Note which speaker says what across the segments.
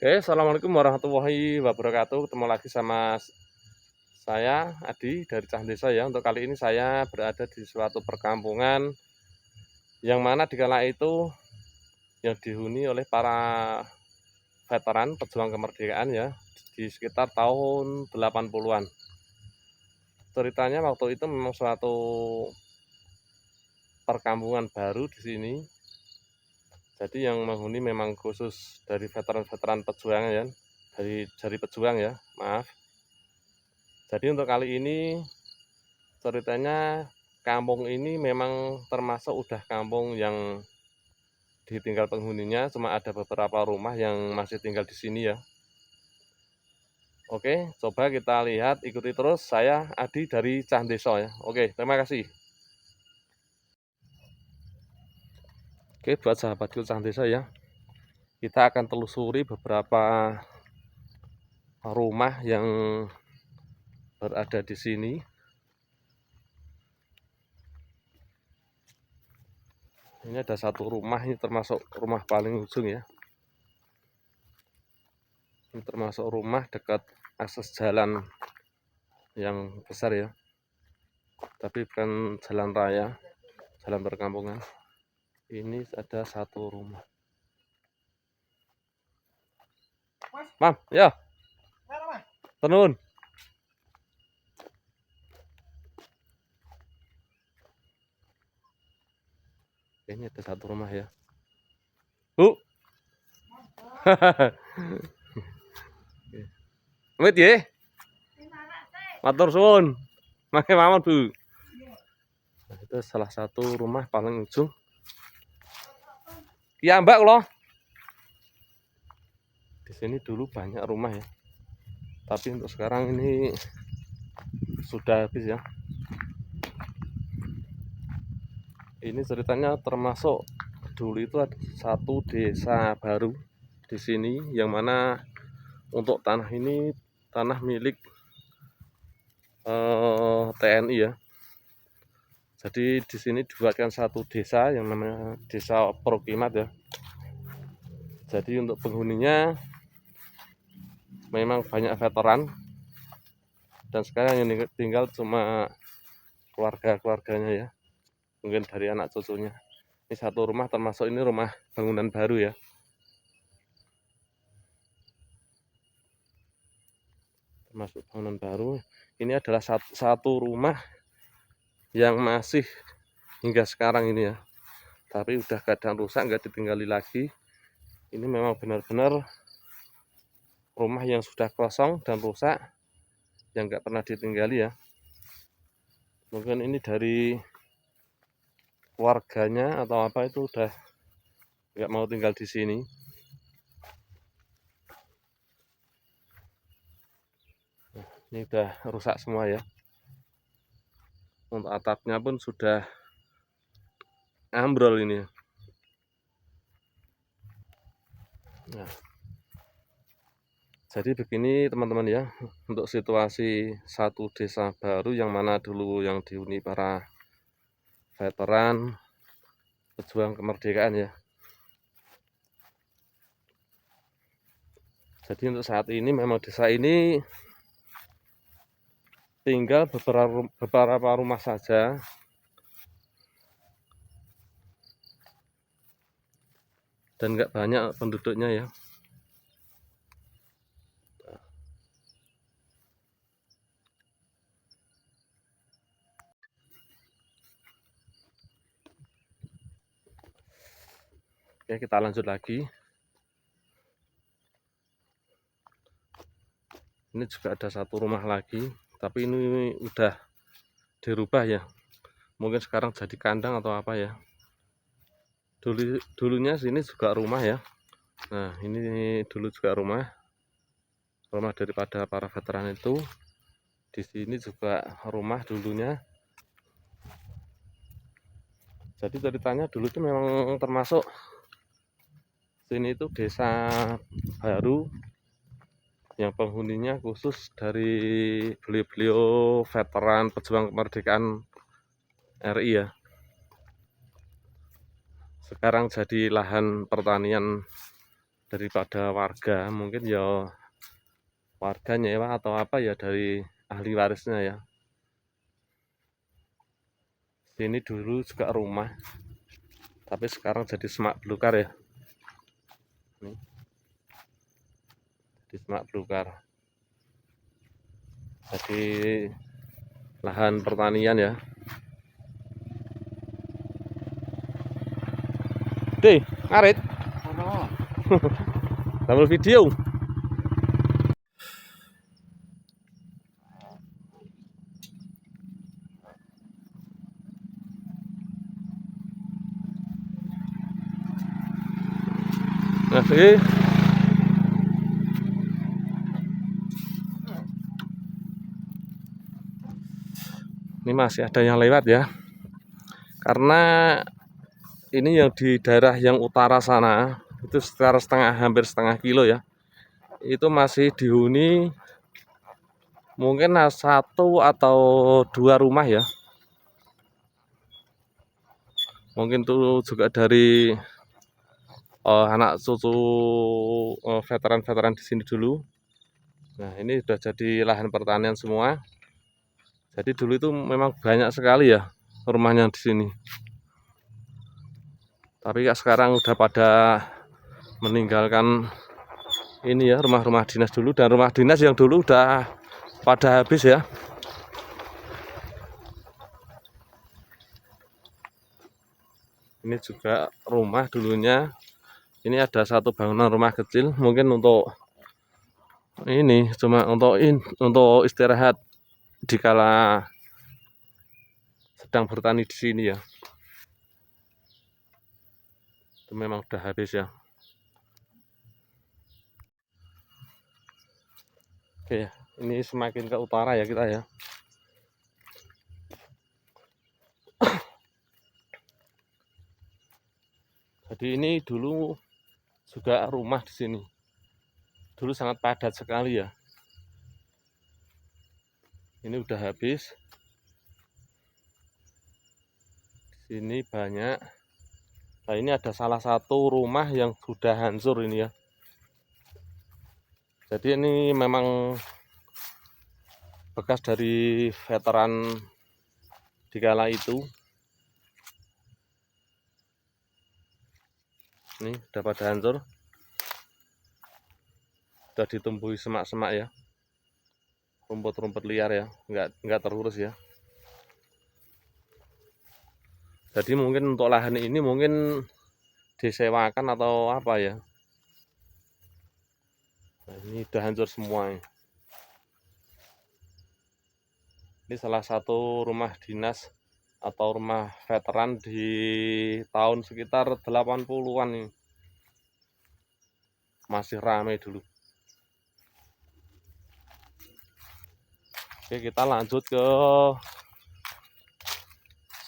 Speaker 1: Oke, assalamualaikum warahmatullahi wabarakatuh. Ketemu lagi sama saya Adi dari Cah Desa ya. Untuk kali ini saya berada di suatu perkampungan yang mana dikala itu yang dihuni oleh para veteran pejuang kemerdekaan ya di sekitar tahun 80-an. Ceritanya waktu itu memang suatu perkampungan baru di sini. Jadi yang menghuni memang khusus dari veteran-veteran pejuang ya, dari pejuang ya, maaf. Jadi untuk kali ini ceritanya kampung ini memang termasuk udah kampung yang ditinggal penghuninya, cuma ada beberapa rumah yang masih tinggal di sini ya. Oke, coba kita lihat, ikuti terus saya Adi dari Cah Desa ya. Oke, terima kasih. Oke, buat sahabatku Cah Desa ya, kita akan telusuri beberapa rumah yang berada di sini. Ini ada satu rumah, ini termasuk rumah paling ujung ya. Ini termasuk rumah dekat akses jalan yang besar ya, tapi bukan jalan raya, jalan perkampungan. Ini ada satu rumah. Mam, ya, tenun. Ini ada satu rumah ya, Bu. Amit ya, matur suwun. Make mawon, Bu. Nah, itu salah satu rumah paling ujung. Iya, Mbak loh. Di sini dulu banyak rumah ya. Tapi untuk sekarang ini sudah habis ya. Ini ceritanya termasuk dulu itu ada satu desa baru di sini yang mana untuk tanah ini tanah milik TNI ya. Jadi di sini dibuatkan satu desa yang namanya Desa Prokimat ya. Jadi untuk penghuninya memang banyak veteran dan sekarang yang tinggal cuma keluarga-keluarganya ya. Mungkin dari anak cucunya. Ini satu rumah termasuk ini rumah bangunan baru ya. Termasuk bangunan baru. Ini adalah satu rumah yang masih hingga sekarang ini ya, tapi udah keadaan rusak, nggak ditinggali lagi. Ini memang benar-benar rumah yang sudah kosong dan rusak, yang nggak pernah ditinggali ya. Mungkin ini dari keluarganya atau apa itu udah nggak mau tinggal di sini. Nah, ini udah rusak semua ya. Untuk atapnya pun sudah ambrol ini. Nah, jadi begini teman-teman ya, untuk situasi satu desa baru yang mana dulu yang dihuni para veteran pejuang kemerdekaan ya. Jadi untuk saat ini memang desa ini tinggal beberapa rumah saja. Dan nggak banyak penduduknya ya. Oke, kita lanjut lagi. Ini juga ada satu rumah lagi, tapi ini udah dirubah ya. Mungkin sekarang jadi kandang atau apa ya. Dulunya sini juga rumah ya. Nah, ini dulu juga rumah daripada para veteran itu. Di sini juga rumah dulunya. Jadi ceritanya dulu itu memang termasuk sini itu desa baru yang penghuninya khusus dari beliau-beliau veteran pejuang kemerdekaan RI ya. Sekarang jadi lahan pertanian daripada warga, mungkin ya warga nyewa atau apa ya dari ahli warisnya ya. Ini dulu juga rumah, tapi sekarang jadi semak belukar ya. Ini jadi semak belukar. Jadi lahan pertanian ya. Deh, ngarit. Double video. Nah, ini masih ada yang lewat ya. Karena ini yang di daerah yang utara sana itu sekitar hampir setengah kilo ya. Itu masih dihuni mungkin 1 atau 2 rumah ya. Mungkin tuh juga dari anak cucu veteran-veteran di sini dulu. Nah, ini sudah jadi lahan pertanian semua. Jadi dulu itu memang banyak sekali ya rumahnya di sini. Tapi ya sekarang udah pada meninggalkan ini ya rumah-rumah dinas dulu, dan rumah dinas yang dulu udah pada habis ya. Ini juga rumah dulunya. Ini ada satu bangunan rumah kecil, mungkin untuk ini cuma untuk istirahat dikala sedang bertani di sini ya. Itu memang udah habis ya. Oke, ini semakin ke utara ya kita ya. Jadi ini dulu juga rumah di sini. Dulu sangat padat sekali ya. Ini udah habis. Di sini banyak. Nah, ini ada salah satu rumah yang sudah hancur ini ya. Jadi ini memang bekas dari veteran di kala itu. Ini udah pada hancur. Sudah ditumbuhi semak-semak ya. Rumput-rumput liar ya, nggak terurus ya. Jadi mungkin untuk lahan ini mungkin disewakan atau apa ya. Nah, ini udah hancur semua. Ini salah satu rumah dinas atau rumah veteran di tahun sekitar 80-an ini. Masih ramai dulu. Oke, kita lanjut ke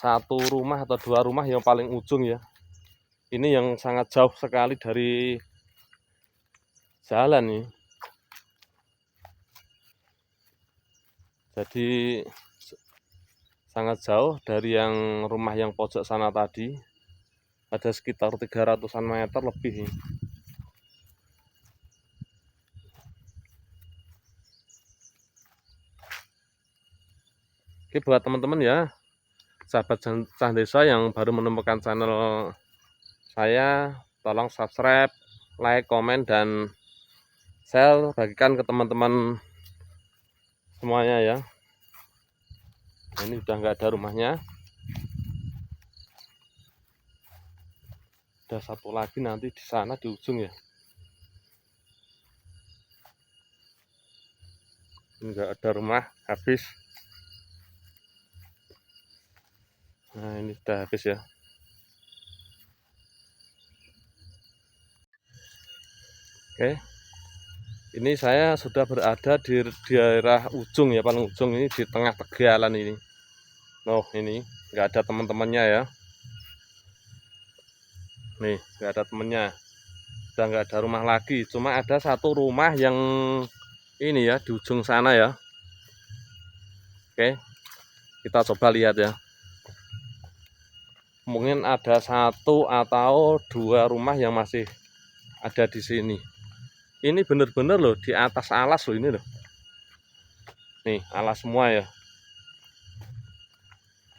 Speaker 1: satu rumah atau 2 rumah yang paling ujung ya. Ini yang sangat jauh sekali dari jalan nih. Jadi sangat jauh dari yang rumah yang pojok sana tadi. Ada sekitar 300-an meter lebih nih. Oke, buat teman-teman ya, sahabat Cah Desa yang baru menemukan channel saya, tolong subscribe, like, komen, dan share, bagikan ke teman-teman semuanya ya. Nah, ini udah nggak ada rumahnya. Ada satu lagi nanti di sana di ujung ya. Nggak ada rumah, habis. Nah, ini udah habis ya. Oke, ini saya sudah berada di daerah ujung ya, paling ujung ini di tengah tegalan ini. Oh, ini nggak ada teman-temannya ya. Nih, nggak ada temennya. Udah nggak ada rumah lagi. Cuma ada satu rumah yang ini ya, di ujung sana ya. Oke, kita coba lihat ya. Mungkin ada 1 atau 2 rumah yang masih ada di sini. Ini bener-bener loh di atas alas loh ini loh. Nih alas semua ya.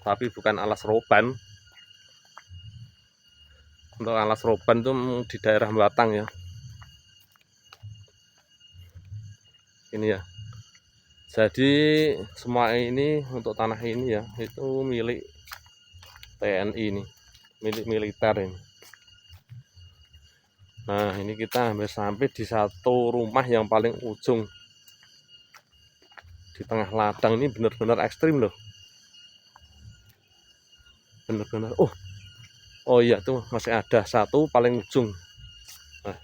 Speaker 1: Tapi bukan alas roban. Untuk alas roban tuh di daerah Batang ya. Ini ya. Jadi semua ini untuk tanah ini ya, itu milik TNI ini, milik militer ini. Nah ini kita hampir sampai di satu rumah yang paling ujung di tengah ladang. Ini benar-benar ekstrim loh, benar-benar. Oh iya tuh masih ada satu paling ujung. Nah,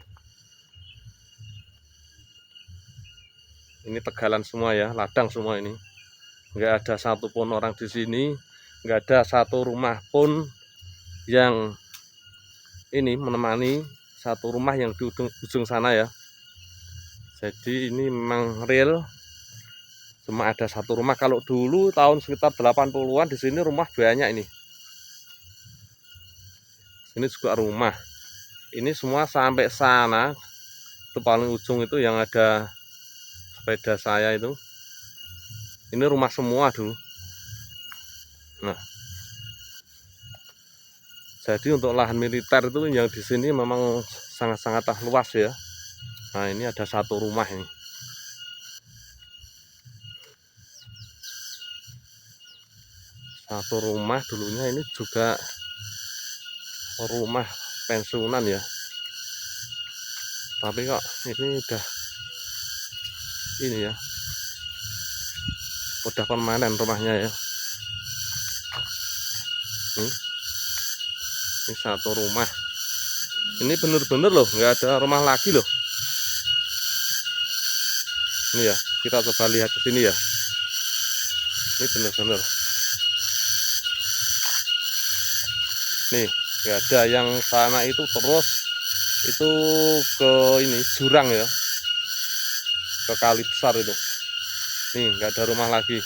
Speaker 1: ini tegalan semua ya, ladang semua ini. Nggak ada satupun orang di sini, nggak ada satu rumah pun yang ini menemani satu rumah yang di ujung sana ya. Jadi ini memang real, cuma ada satu rumah. Kalau dulu tahun sekitar 80-an di sini rumah banyak ini. Ini juga rumah. Ini semua sampai sana, itu paling ujung itu yang ada sepeda saya itu. Ini rumah semua dulu. Nah, jadi untuk lahan militer itu yang di sini memang sangat-sangat luas ya. Nah, ini ada satu rumah ini. Satu rumah dulunya ini juga rumah pensiunan ya. Tapi kok ini ya. Udah permanen rumahnya ya. Ini satu rumah. Ini bener-bener loh, nggak ada rumah lagi loh. Ini ya, kita coba lihat ke sini ya. Ini bener-bener. Nih, nggak ada yang sana itu terus itu ke ini jurang ya, ke kali besar itu. Nih, nggak ada rumah lagi.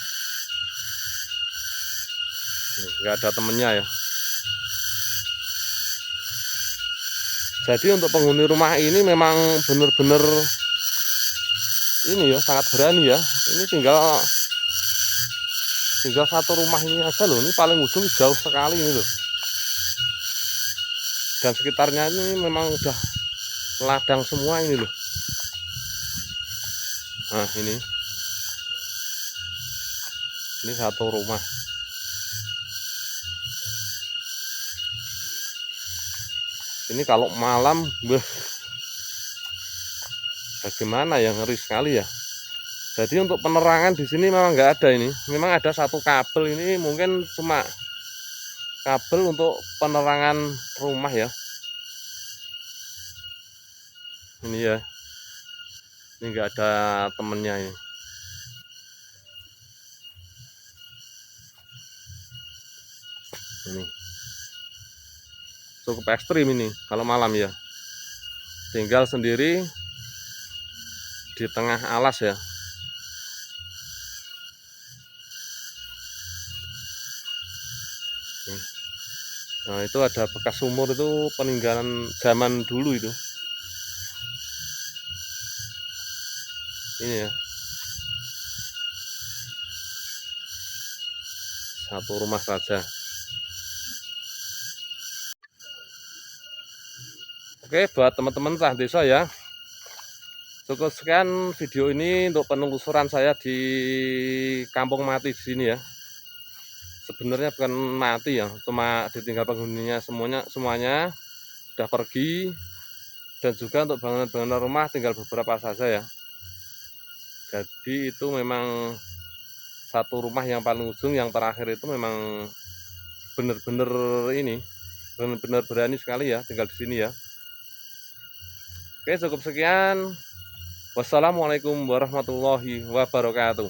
Speaker 1: Nih, nggak ada temennya ya. Jadi untuk penghuni rumah ini memang bener-bener ini ya, sangat berani ya. Ini tinggal satu rumah ini aja loh. Ini paling ujung jauh sekali ini loh. Dan sekitarnya ini memang udah ladang semua ini loh. Nah ini satu rumah. Ini kalau malam bagaimana ya, ngeri sekali ya. Jadi untuk penerangan di sini memang nggak ada ini. Memang ada satu kabel ini, mungkin cuma kabel untuk penerangan rumah ya. Ini ya. Ini nggak ada temennya ini. Ini cukup ekstrim ini kalau malam ya. Tinggal sendiri di tengah alas ya. Nah itu ada bekas sumur, itu peninggalan zaman dulu itu. Ini ya, satu rumah saja. Oke, buat teman-teman sah desa ya, cukup sekian video ini untuk penelusuran saya di kampung mati di sini ya. Sebenarnya bukan mati ya, cuma ditinggal penghuninya semuanya udah pergi. Dan juga untuk bangunan-bangunan rumah tinggal beberapa saja ya. Jadi itu memang satu rumah yang paling ujung, yang terakhir itu memang benar-benar ini, benar-benar berani sekali ya tinggal di sini ya. Oke, cukup sekian. Wassalamualaikum warahmatullahi wabarakatuh.